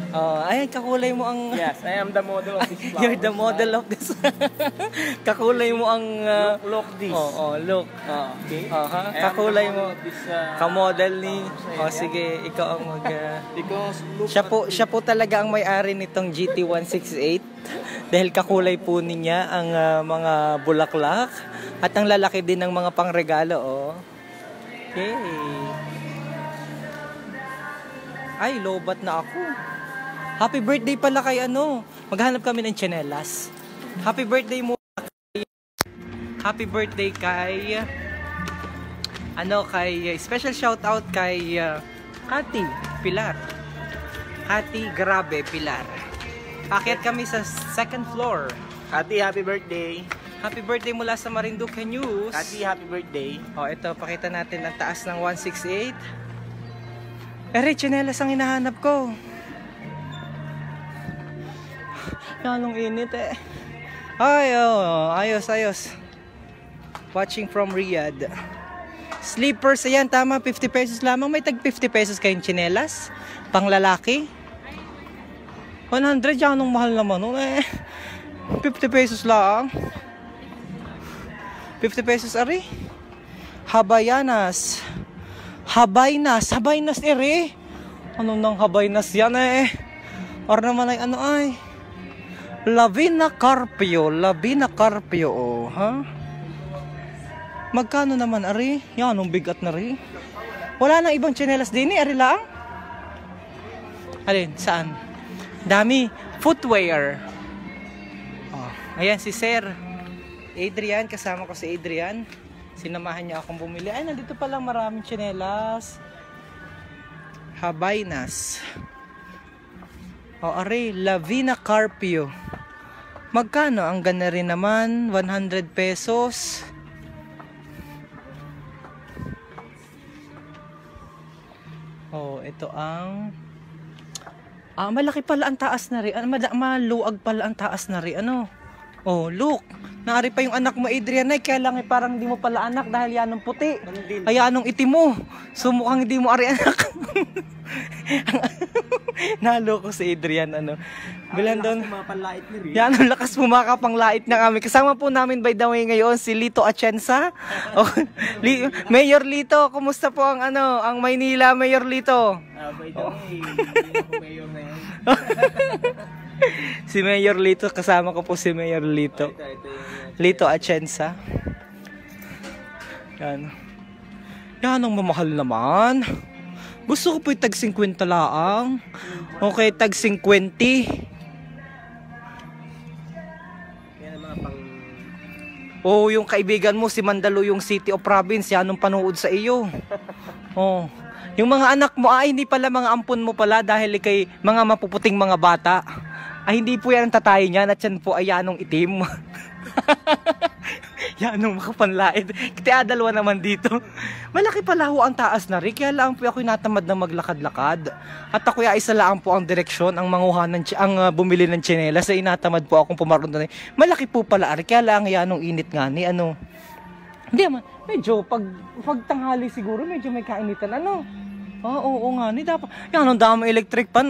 Oh, ay, kakulay mo ang... Yes, I am the model of this flower. You're the model of this. Kakulay mo ang... Look this. Look. Okay. Kakulay mo. This, kamodel ni... sige, ikaw ang mag... because siya po talaga ang may-ari nitong GT168. Dahil kakulay po niya ang mga bulaklak. At ang lalaki din ng mga pangregalo, oh. Okay. Ay, lobat na ako. Happy birthday pala kay ano. Maghanap kami ng tsinelas. Happy birthday mo. Happy birthday kay kay special shout out kay Hati Pilar. Hati Grabe Pilar. Akyat kami sa second floor. Hati, happy birthday. Happy birthday mula sa Marinduque News. Hati, happy birthday. Oh, ito pakita natin ang taas ng 168. Tsinelas ang hinahanap ko. Anong init eh. Ay, ayos. Watching from Riyadh. Sleepers, ayan, tama, 50 pesos lamang. May tag 50 pesos kayong tsinelas. Pang lalaki. 100, anong mahal naman nun eh. 50 pesos lang. 50 pesos, ari. Habayanas ere. Ano nang habaynas yan eh. Or naman ay ano ay. Lavina Carpio, oh, ha? Magkano naman, ari? Yan, anong bigat na rin. Wala nang ibang tsinelas din eh, ari lang? Alin, saan? Dami, footwear. Oh, ayan si Sir Adrian, kasama ko si Adrian. Sinamahan niya akong bumili. Ay, nandito palang maraming tsinelas. Habaynas. O, ari, Lavina Carpio. Magkano? Ang ganda rin naman. 100 pesos. Oh, ito ang... malaki pala ang taas na rin. Maluag pala ang taas na rin. Ano? Oh, look. Naari pa yung anak mo, Adrian. Ay, kaya lang parang hindi mo pala anak dahil yan ang puti. Ay, anong itim mo. So, mukhang hindi mo ari anak. Naloko si Adrian, bilang doon. Yan, ang lakas pumakapang-lait na kami. Kasama po namin by the way ngayon si Lito Atienza. Mayor Lito, kumusta po ang ang Maynila, Mayor Lito? By the way, hindi ako mayor na yan. Si Mayor Lito, kasama ko po si Mayor Lito. Lito Atienza. Yan. Yan ang mamahal naman. Gusto ko po yung tag 50 laang. Okay, tag 50. Yan ang mga pang... Oh, yung kaibigan mo si Mandaluyong City of Province, yan ang panood sa iyo. Oh. Yung mga anak mo ay hindi pala mga ampun mo pala dahil kay mga mapuputing mga bata. Ay hindi po yan ang tatay niyan at yan po ay yanong itim. Yanong makapanlait. Kaya dalawa naman dito. Malaki pala ho ang taas na rin. Kaya lang po ako natamad na maglakad-lakad. At ako ay isa lang po ang direksyon, ang manguhanan, ang bumili ng tsinelas. Ay natamad po akong pumarundan. Malaki po pala rin. Kaya lang yanong init nga ni Hindi naman. Medyo pag tanghali siguro medyo may kainitan. Oo nga ni dapat. Yan ang dami electric pan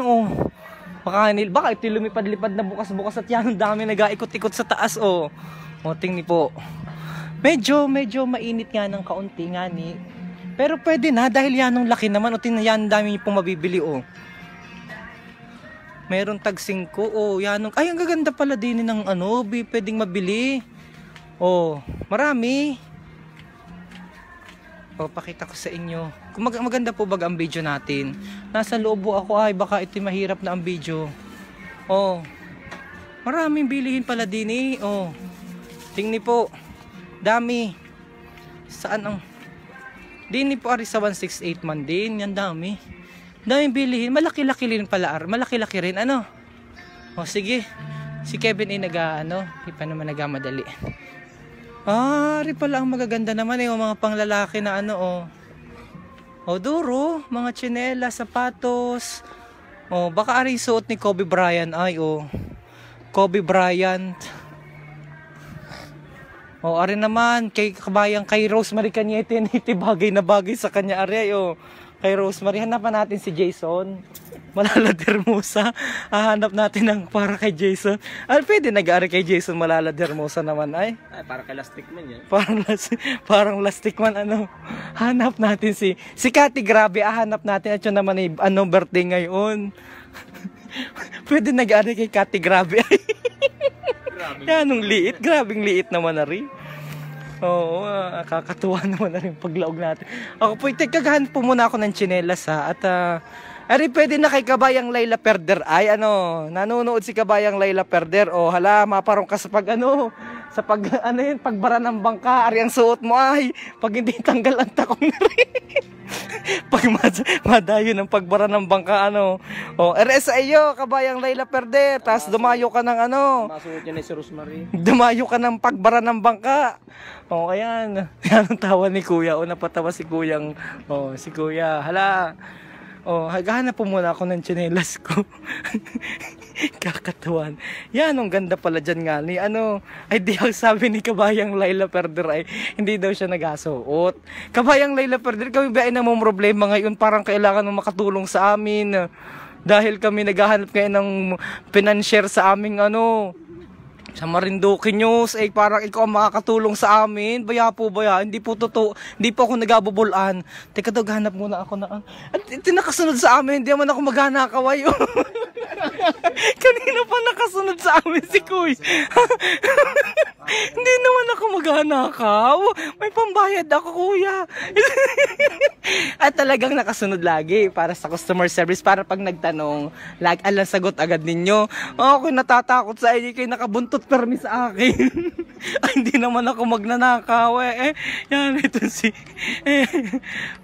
Baka ito lumipad-lipad na bukas-bukas at yan ang dami nag-aikot-ikot sa taas tingni po. Medyo mainit nga ng kaunti nga ni. Pero pwede na dahil yan ang laki naman tingnan yan ang dami pong mabibili Meron tag 5 yan ay ang gaganda pala din ng pwedeng mabili. Marami. Pakita ko sa inyo. Maganda po ba ang video natin? Nasa loob ako baka ito mahirap na ang video. Maraming bilihin pala din tingni po. Dami. Saan ang Dini po ari sa 168 man din. Yan dami. Daming bilihin. Malaki-laki rin pala. Malaki-laki rin sige. Si Kevin ay hindi pa naman nagamadali. Rin pala ang magaganda naman yung mga panglalaki na duro, mga tsinelas, sapatos. Baka ari suot ni Kobe Bryant Kobe Bryant. O, ari naman, kay kabayang kay Rosemary Cañete, bagay na bagay sa kanya, ari, o. Kay Rosemary, hanapan natin si Jason. Malalader Hermosa. Hahanap natin ng para kay Jason. Ay, pwede nag-aari kay Jason Malalader Hermosa naman, ay. Ay, para kay Last Stickman yan. Parang lastik man, ano. Hanap natin si Cathy, grabe, hanap natin. At yun naman, birthday ngayon. Pwede nag-aari kay Cathy, grabe, ay. Yan, nung liit. Grabing liit naman na rin. Oo, kakatuwa naman na rin paglaog natin. Ako po, kagahan po muna ako ng tsinelas, ha. At, ari, pwede na kay Kabayang Laila Perder. Ay, nanonood si Kabayang Laila Perder. O, hala, maparong ka sa pagbara ng bangka. Ari, ang suot mo, ay, pag hindi tanggal ang takong na rin. Pag madayo ng pagbara ng bangka, O, sa iyo, Kabayang Laila Perder. Tapos dumayo ka ng Masuot niya na si Rosemary. Dumayo ka ng pagbara ng bangka. O, ayan. Yan ang tawa ni Kuya. O, napatawa si Kuyang. O, si Kuya. Hala. O, hagahanap po muna ako ng tsinelas ko. Kakatawan. Yan, ang ganda pala dyan nga ni ay di ang sabi ni Kabayang Laila Perder ay hindi daw siya nagasuot. Kabayang Laila Perder, kami ba ay namang problema ngayon, parang kailangan mo makatulong sa amin. Dahil kami naghahanap ngayon ng financier sa aming sa Marinduque News, parang ikaw ang makakatulong sa amin. Baya po, hindi po totoo, hindi po ako nagabubulan. Teka daw, hanap muna ako na, at tinakasunod sa amin, hindi naman ako maghanakaway. Kanina pa nakasunod sa amin si Kuy. Hindi naman ako maghanakaw. May pambayad ako, Kuya. At talagang nakasunod lagi para sa customer service, para pag nagtanong, alang sagot agad ninyo. Ako natatakot sa inyo, kayo nakabuntot permi sa akin. Ay, hindi naman ako magnanakaw. Yan, ito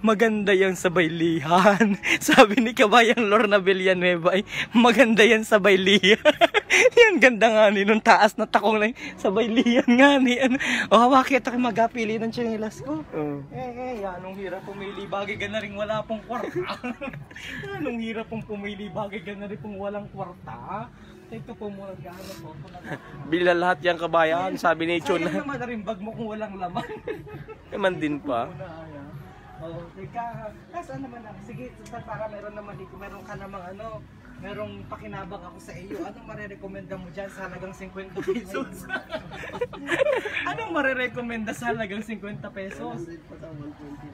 maganda yan sa baylihan. Sabi ni Kabayang Lorna Villanueva, maganda yan sa baylihan. Yan, ganda nga ni nung taas na takong lang sa baylihan nga ni. Bakit ako magapili ng tsinelas ko? Yan, nung hirap pumili, bagay ka na rin wala pong kwarta. Nung hirap pong pumili, bagay ka na rin pong walang kwarta. Ito po muna gano'n po. Bila lahat yung Kabayan, sabi ni Chon. Sayang naman na rin bag mo kung walang laman. Naman din pa. Teka, saan naman ako? Sige, para meron naman dito, meron ka namang merong pakinabang ako sa iyo. Anong marerekomenda mo dyan sa halagang 50 pesos? Anong marerekomenda sa halagang 50 pesos?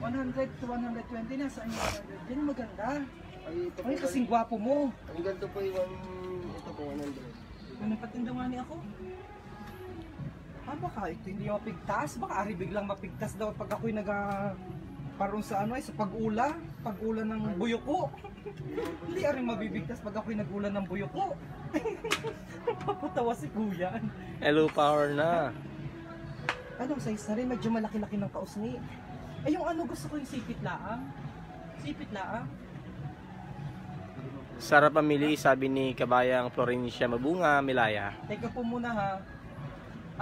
100 to 120 na. Saan yung 100? Yan maganda. Ay, kasing gwapo mo. Ang ganito po yung ito po, 100. Ano patindawan ni ako? Baka ito hindi mapigtas. Baka ari biglang mapigtas daw pag ako'y parang sa sa pag-ula ng buyoko. Hindi ari mabibigtas pag ako'y nag-ula ng buyoko. Papatawa si Kuya. Hello power na. Anong size na rin? Medyo malaki-laki ng kaos ni. Ay, yung gusto ko yung sipit laang. Sipit laang. Sarap pamili, sabi ni Kabayang Florencia Mabunga, Milaya. Teka po muna, ha.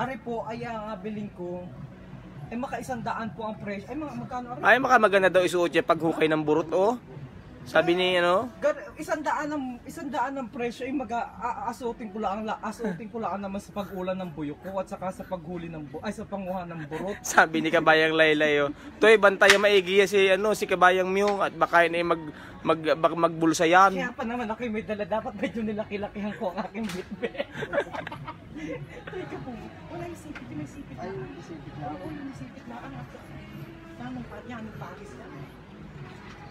Ari po, ay ang biling ko. Maka-100 po ang presyo. Magkano ari? Ay, makamaganda daw isuot niya paghukay ng burot, Sabi ni 100 ang presyo ay asuotin ko lang naman sa pag-ulan ng buyok ko at saka sa paghuli sa panguha ng burot. Sabi ni Kabayang Laylay, toy bantay maigi si Kabayang Myung at baka ay magbulsa yan. Kaya pa naman ako may dala, dapat medyo nilaki-lakihan ko ang aking bitbe. Teka po, wala yung sipit, may sipit na. Ay, yung sipit na. Oo, yung sipit na. Anong Paris yan.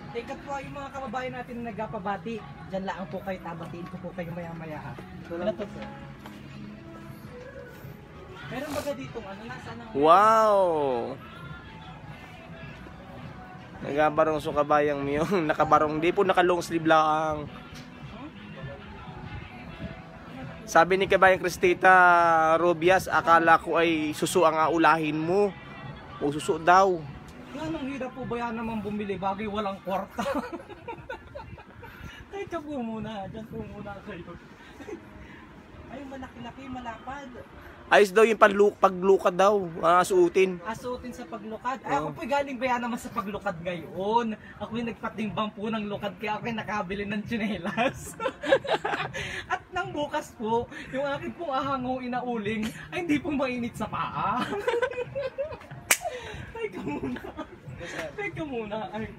Teka po, yung mga kababayan natin na nagpapabati, dyan lang po kayo, tabatiin ko po kayo maya-maya, ha. Ano to po? Meron baga ditong nasa nang... Wow! Nagabarong so Kabayang Myung, nakabarong, di po naka-long sleeve lang. Sabi ni Kabayang Cristita Robias, akala ko ay suso ang aulahin mo. O suso daw. Anong hirap po ba yan naman bumili bagay walang kwarta? Teka po muna, dyan po muna kayo. Ay, malaki-laki, malapad. Ayos daw yung paglukad daw, suotin. Asuotin sa paglukad. Ay, ako po'y galing ba yan naman sa paglukad ngayon? Ako'y nagpatimbang po ng lukad kaya ako'y nakabili ng tsinelas. At nang bukas po, yung akin pong ahangaw inauling ay hindi po mainit sa paa. Teka muna. Teka muna. Ay.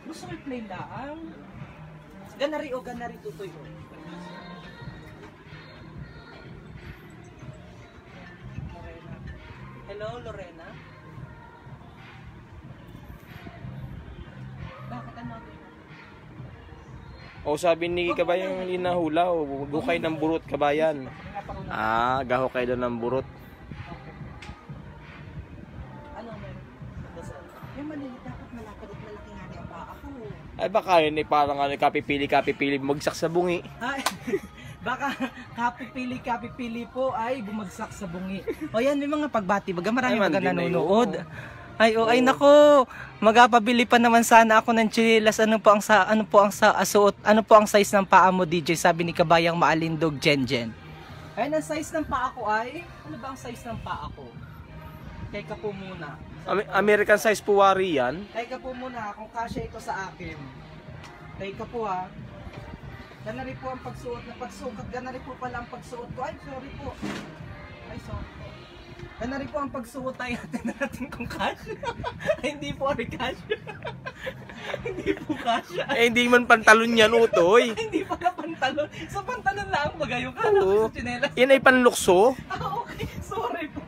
Gusto ko i-play lang. Ganari o ganari tutoy o. Hello, Lorena? Bakit ano? O sabi ni kabayang linahula, gukay ng burot kabayan. Gahukay daw ng burot. Ano meron? Yung maliit dapat malapad at malaki nga ang paa ko. Ay baka yun parang kapipili, magsak sa bungi. Ay, baka kapipili po ay bumagsak sa bungi. O yan, may mga pagbati. Baga marami Ay, baga man, nanonood. Ay nako. Magapabili pa naman sana ako ng chinelas. Ano po ang size ng paa mo, DJ? Sabi ni Kabayang Maalindog Jenjen. Ay, ang size ng paa ko ay, ano ba ang size ng paa ko? Teka po muna. American size puwari yan. Teka po muna kung kasya ito sa akin. Teka po ha. Ganari po ang pagsuot na pagsukat. Ganari po pala ang pagsuot ko. Ay, sorry po. Ay, sorry po. Ganari po ang pagsuot tayo natin kung kasya. Ay, hindi po ari kasya. Hindi po kasya. Hindi man pantalon yan, utoy. Ay, hindi pala pantalon. Sa pantalon lang magayo ka. Sa tsinelas. Yan ay panlukso. Okay. Sorry po.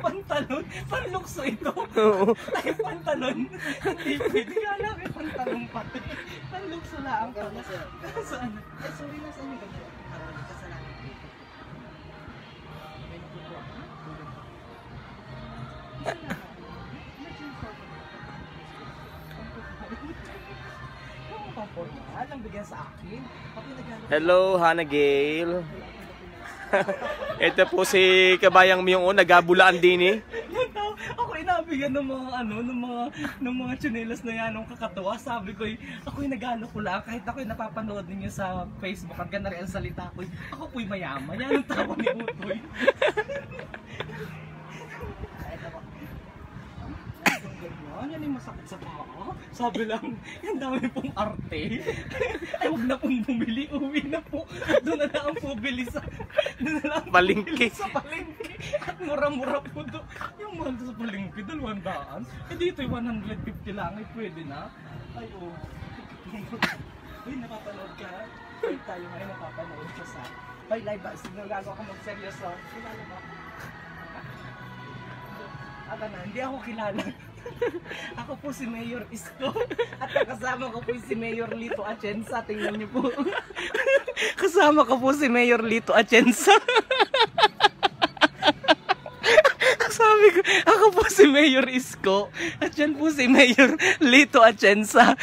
Pantalon. Panlukso ito. Oo. Ay, pantalon. Hindi pwede. Kala ko pantalon pati. Panlukso lang. Saan? Ay, sorry na. Saan yung ganyan? Kasalanan ko. Ang bigyan sa akin. Hello, Hannah Gale. Ito po si Kabayang Myung, nagabulaan din eh. Ako inabigyan ng mga tsinelas na yan ng kakatuwa. Sabi ko, ako'y nagalo ko lang kahit ako'y napapanood ninyo sa Facebook at ganari ang salita ko. Ako po'y mayaman. Yan ang tawa ni Utoy. Yan yung masakit sa paa. Sabi lang, yan dami pong arte. Ay, huwag na pong bumili. Uwi na po. Doon na lang po bili sa Palengke. Sa palengke. At mura-mura po doon. Yung mahal sa palengke, 200. Eh dito yung 150 lang. Ay, pwede na. Ay, oh. Uy, napapanood ka? Ay, tayo ngayon napapanood ka sa... Ay, live ba? Sinagago ako mag-seryoso. Kilala ba? Na, hindi ako kilala. Ako po si Mayor Isko. At kasama ko po si Mayor Lito Atienza. Tingnan niyo po. Kasama ko po si Mayor Lito Atienza. Sabi ko, ako po si Mayor Isko. At yan po si Mayor Lito Atienza.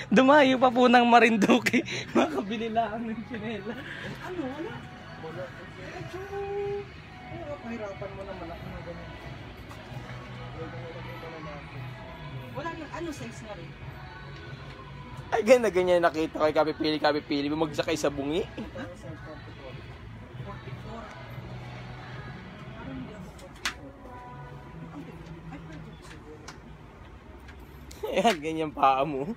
Dumayo pa po ng Marinduque. Makabili lang ng chinela. Ano? Wala? Wala. Pahirapan mo naman ako na ganyan. Wala nang ano size na rin. Ay, ganyan nakita ko, kapipili, bumagsak kayo sa bungi. Ha? 44. Ayan, ganyan paa mo.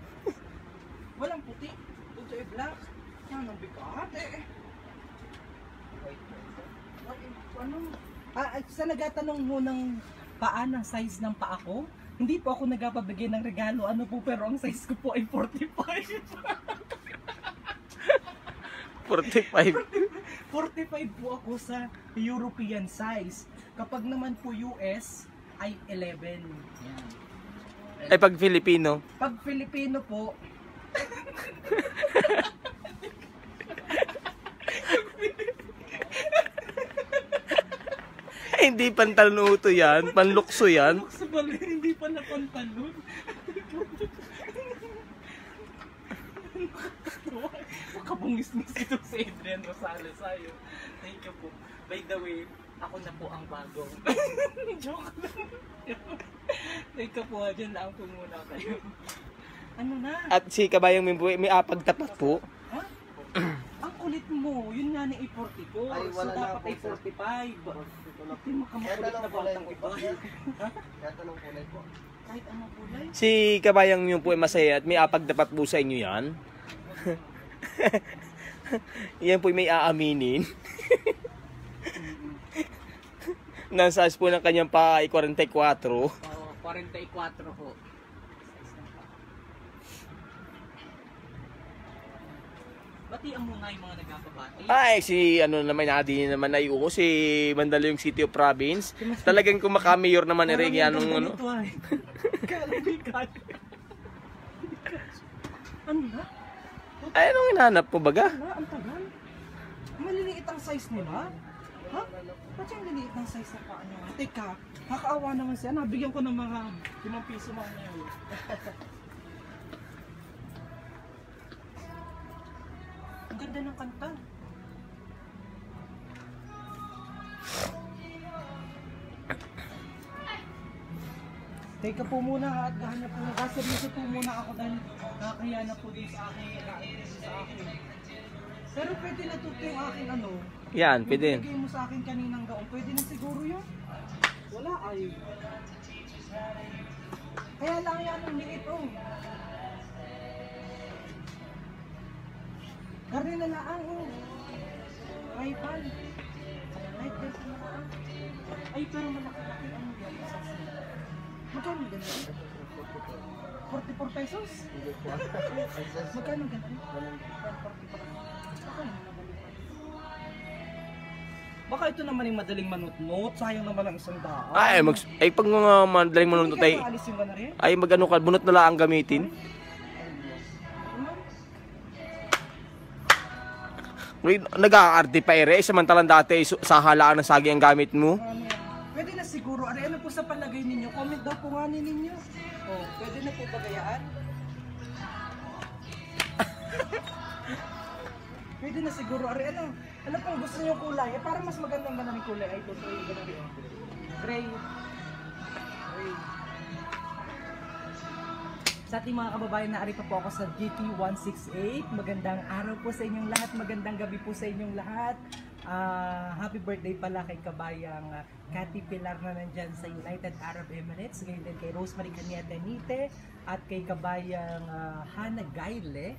Walang puti. Ito ay black. Yan ang bigat. Ano? Sa nagatanong mo ng paa ng size ng paa ko, hindi po ako nagpapabigay ng regalo. Ano po, pero ang size ko po ay 45. 45. 45 po ako sa European size. Kapag naman po US ay 11. Yan. Ay, pag Filipino. Pag Filipino po, Ay, hindi pantalon uto yan, panlukso yan. sa bali, hindi pala pantalon. Makabungis-ngis ito si Adrian Rosales sa'yo. Thank you po. By the way, ako na po ang bago. Joke lang. Thank you po, dyan lang po muna kayo. Ano na? At si Kabayang may apag tapat po. Ha? Ang kulit mo. Yun nga ni 44. Ay, So wala na dapat po, ay sir. 45. Hindi mo ka Kahit makulit na anong kulay batang po. iba. Kahit anong kulay po. Kahit anong kulay. Si kabayang yun po ay masaya at may apag-dapat po sa inyo yan. Yan po ay may aaminin. Nasa size po ng kanyang pa ay 44. Oh, 44 ho. Batian mo nga yung mga nagpapabati. Ay, si ano naman, adi naman ay uko, si Mandaluyong City of Province. Talagang kumaka-mayor naman ni Reng yan nung ano. Kalamikan. Ano ba? Ay, anong hinahanap po baga? Wala, ang tagal. Maliliit ang size nila. Ha? Ba't yung liliit ng size na paa niya? Teka, nakakaawa naman siya. Nabigyan ko ng mga 5 piso mga niya. Ang ganda ng kanta. Teka po muna at gahanap po. Kaseryoso po muna ako dahil nakakaya na po din sa akin. Pero pwede na tuto yung aking ano. Yan, Yung pwede. binigay mo sa akin kaninang gaon. Pwede na siguro yun. Wala ay. Kaya lang yan ang liit oh. Karne na lang oh. Ay pan. Ay best na lang. Ay pero malaki-laki ano yan. Magkano ganun? 44 pesos? Magkano ganun? 44. Baka ito naman yung madaling manutnot, sayang naman ang 100. Ay, pag mga madaling manunod Hindi ay, ka maalis yung gana rin? ay magano ka, bunot na lang ang gamitin. Nag-aarte pa ere, samantalang dati sa halaan ng saging ang gamit mo. Pwede na siguro, ari ano po sa palagay ninyo? Comment daw po nga ninyo. Oh, pwede na po bagayaan? Pwede na siguro, ari ano? Ano pong gusto niyo kulay? Eh, para mas magandang ganang kulay ay ito. So, yung ganun rin. Gray. Gray. Sa ating mga kababayan, naari pa po ako sa GT168. Magandang araw po sa inyong lahat. Magandang gabi po sa inyong lahat. Happy birthday pala kay kabayang Cathy Pilar na nandyan sa United Arab Emirates. Ngayon din kay Rosemary Canieta Nite at kay kabayang Hannah Gaile.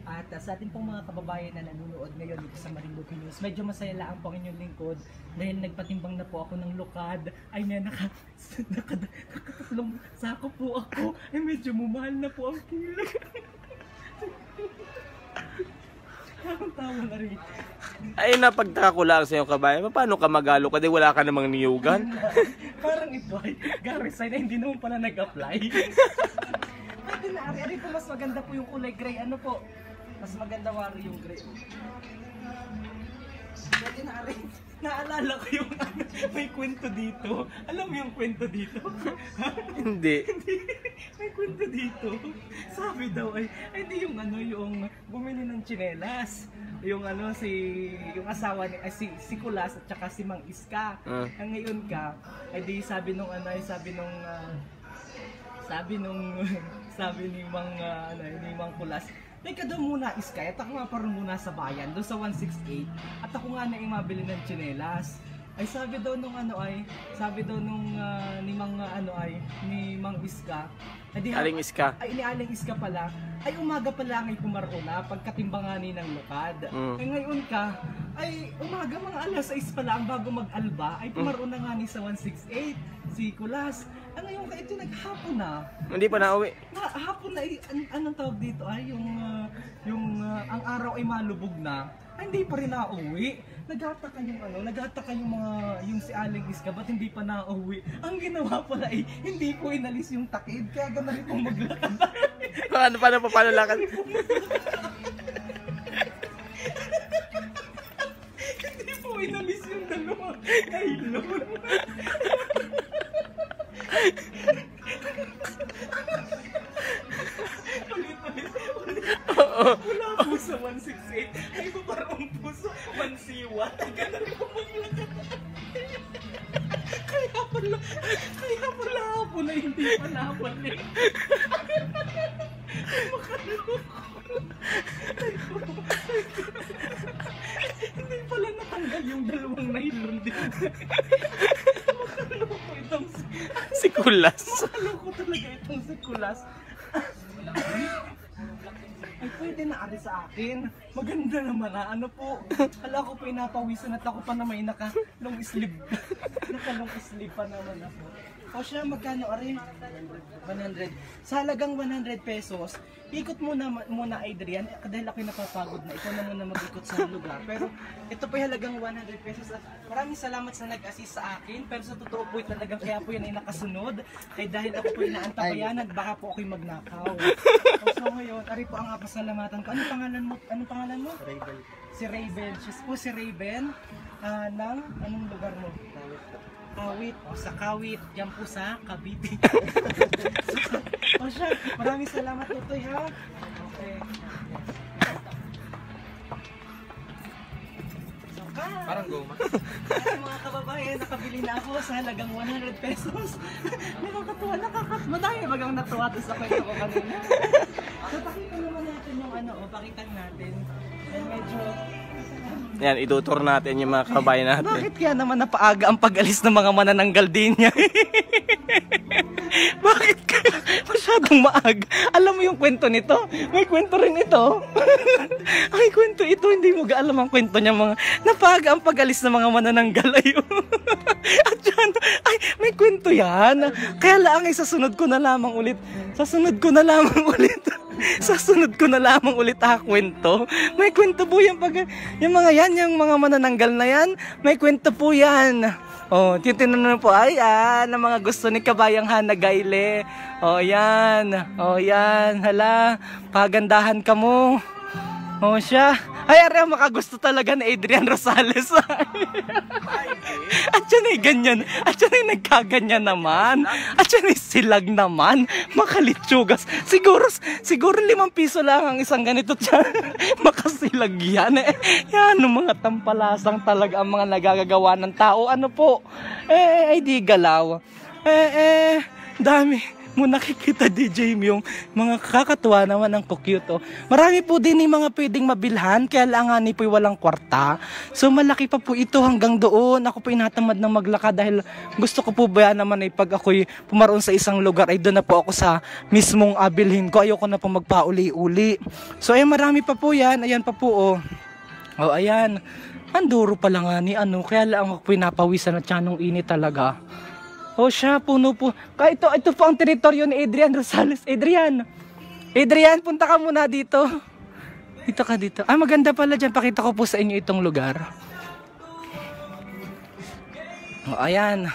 At sa ating pong mga kababayan na nanonood ngayon dito sa Marinduque News, medyo masaya lang po ang inyong lingkod dahil nagpatimbang na po ako ng lukad. Ay may nakatatlong sako po ako. Ay medyo mumahal na po ang kilo. Ang tawa na rin. Ay, napagtaka ko lang sa iyo kabayan. Paano ka magalo ka? Di wala ka namang niyugan. Parang ito ay garesign na hindi naman pala nag-apply. Pwede na, ari po mas maganda po yung kulay gray. Ano po? Mas maganda wari yung gray. Pwede na, ari. Naalala ko yung may kwento dito. Alam mo yung kwento dito? Hindi. May kwento dito. Sabi daw ay hindi yung ano yung bumili ng tsinelas. Yung ano yung asawa ni si Kulas at saka si Mang Iska. Ang ngayon ka ay di sabi nung ni Mang Kulas, teka daw muna Iska, at ako nga parang muna sa bayan, doon sa 168, at ako nga na mabili ng tsinelas. Ay sabi daw nung ni Mang Iska, Aling Iska. Ay ni Aling Iska pala, ay umaga pala ngay pumaruna pagkatimbangani ng lukad. Ay ngayon ka, ay umaga mga alas 6 pa lang bago mag-alba, ay pumaruna nga ni sa 168, si Kulas. Ay ngayon ka, ito naghapon na. Hindi pa nauwi. Hapon na, anong tawag dito ay ang araw ay malubog na. Ay, hindi pa rin nauwi. Naghataka yung si Aling Iska, ba't hindi pa nauwi? Ang ginawa pala ay hindi ko inalis yung takid, kaya gano'n rin pong maglakad. Paano lakad? Hindi po inalis yung dalawa. Ay, Lord. Wala po sa 168. Ay ba parang puso? Mansiwa. Gano'n rin po maglakad. Kaya pala hapon na hindi pa nabalik. Makaloko. Yung dalawang nylon din. Makaloko itong Si Kulas. makaloko talaga itong si Kulas. Ay, pwede na ari sa akin. Maganda naman na. Ano po? Hala ko pa inapawisan at ako pa na may naka-long sleeve. Naka-long sleeve pa naman ako. O siya, magkano ari? 100. Sa halagang 100 pesos, ikot muna Adrian, dahil ako'y napapagod na. Ikaw na muna mag-ikot sa lugar. Pero ito po yung halagang 100 pesos. At maraming salamat sa nag-assist sa akin. Pero sa totoo po talagang kaya po yan ay nakasunod. Ay dahil ako po inaantabayan at baka po ako'y magnakaw. So ngayon, ari po ang pasalamatan ko. Anong pangalan mo? Anong pangalan mo? Raven. Si Raven. Siya po si Raven. Ng anong lugar mo? Kawit. O sa Kawit. Yan po sa Cavite. O siya, maraming salamat Tutoy ha. Okay. So Parang goma. mga kababayan, nakabili na ako sa halagang 100 pesos. Nakakatuwa, madami bagang natuwa to sa kwento ko kanina. So pakita naman natin yung ano, pakita natin. And medyo Yan, itutur natin yung mga kabayan natin. bakit kaya naman napaaga ang pag-alis ng mga manananggal din niya? Bakit kaya masyadong maaga? Alam mo yung kwento nito? May kwento rin ito. Ay, kwento ito. Hindi mo alam ang kwento niya mga napaaga ang pag-alis ng mga manananggal. Ayun. At yan, ay, may kwento yan. Kaya lang ay sasunod ko na lamang ulit. Sasunod ko na lamang ulit kwento. May kwento po yung yung mga yan, yung mga manananggal na yan. May kwento po yan. Oh, titinanong po ay ang mga gusto ni Kabayang Hana Gayle. Oh, yan. Oh, yan. Hala, pagandahan ka mo. Oh, siya. Ay, ari ang makagusto talaga ni Adrian Rosales. At yan ay ganyan. At yan ay nagkaganyan naman. At yan ay silag naman. Makalitsyogas. Siguro 5 piso lang ang isang ganito dyan. Makasilag yan. Yan, mga tampalasang talaga ang mga nagagagawa ng tao. Ano po? Ay di galaw. Dami mo nakikita DJ yung mga kakatuwa naman ang cute oh. Marami po din yung mga pwedeng mabilhan kaya lang nga ni po walang kwarta. So malaki pa po ito hanggang doon. Ako po inatamad ng maglakad dahil gusto ko po ba naman ay pag ako'y pumaroon sa isang lugar ay doon na po ako sa mismong abilhin ko. Ayoko na po magpauli-uli. So ayan, marami pa po yan. Ayan pa po oh. Oh ayan. Anduro pa lang nga ni ano. Kaya lang ako pinapawisan at yanong init talaga. O siya, puno po. Ito po ang teritoryo ni Adrian Rosales. Adrian, punta ka muna dito. Dito ka dito. Ah, maganda pala dyan. Pakita ko po sa inyo itong lugar. O, ayan.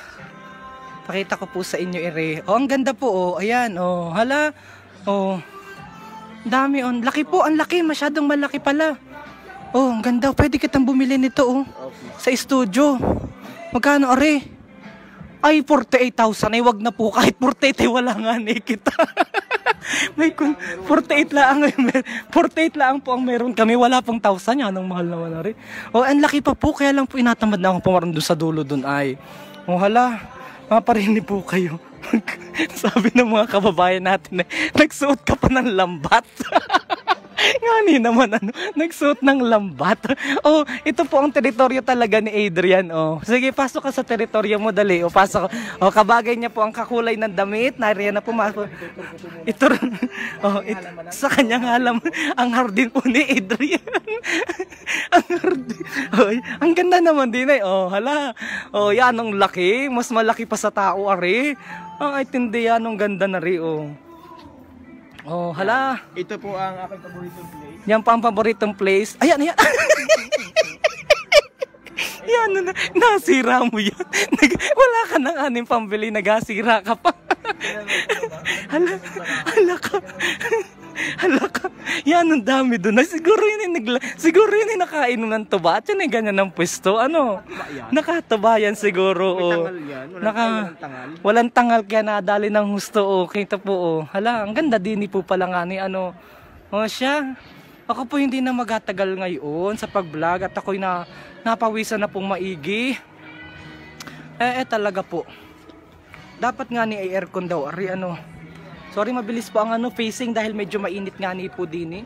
Pakita ko po sa inyo, ere. O, ang ganda po, o. Ayan, o. Hala. O. Dami, o. Laki po, ang laki. Masyadong malaki pala. O, ang ganda. Pwede kitang bumili nito, o. Sa studio. Magkano, are? Ay, 48,000. Ay, wag na po. Kahit 48, wala nga ni kita. May 48 lang. 48 lang po ang meron kami. Wala pang 1,000. Yan ang mahal naman na rin. O, ang laki pa po. Kaya lang po inatamad na akong pumaroon doon sa dulo doon ay. O, hala. Maparinig po kayo. Sabi ng mga kababayan natin, nagsuot ka pa ng lambat. Ngani naman ano, nagsuot ng lambat. Oh, ito po ang teritoryo talaga ni Adrian. Oh, sige, pasok ka sa teritoryo mo dali. Oh, pasok. Oh, kabagay niya po ang kakulay ng damit. Nariyan na po. Ito sa kanyang alam ang hardin po ni Adrian. Ang hardin. Oh, ang ganda naman din eh. Oh, hala. Oh, yan ang laki. Mas malaki pa sa tao ari. Ang itindi yan, ang ganda na rin. Oh. Oh, hala. Ito po ang aking paboritong place. Yan pa ang paboritong place. Ayan, ayan. Yan, nasira mo yan. Wala ka nang aning pambili, nagasira ka pa. Hala ka. Yan, ang dami doon. Siguro yun yung nakainom ng tuba. At yun yung ganyan ng pwesto. Ano? Nakataba yan siguro. May tangal yan. Walang tangal. Walang tangal kaya nadali ng husto. Okay, ito po. Oh. Hala, ang ganda din po pala nga ni ano. O siya. Ako po hindi na magatagal ngayon sa pag-vlog. At ako'y napawisan na pong maigi. Talaga po. Dapat nga ni aircon daw. Ari ano. Sorry, mabilis po ang facing dahil medyo mainit nga ni po din eh.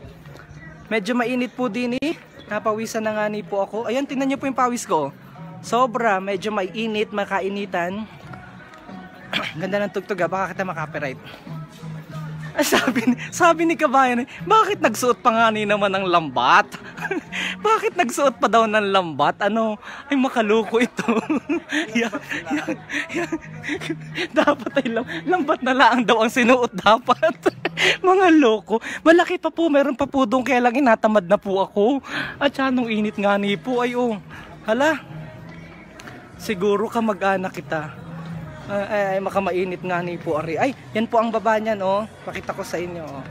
Medyo mainit po din eh. Napawisan na nga ni po ako. Ayan, tingnan niyo po yung pawis ko. Sobra, medyo may init, makainitan. Ganda ng tugtog ha, baka kita makapiright. Sabi ni kabayan, bakit nagsuot pa nga ni naman ng lambat? Bakit nagsuot pa daw ng lambat? Ano? Ay makaluko ito. yan. Dapat ay lambat na lang daw ang sinuot dapat. Mga loko. Malaki pa po, meron pa po doon kaya lang inatamad na po ako. At nung init nga ni po ay hala. Siguro kamag-anak kita. Ay makamainit nga ni po ari. Ay, yan po ang baba niyan, oh. Pakita ko sa inyo, oh.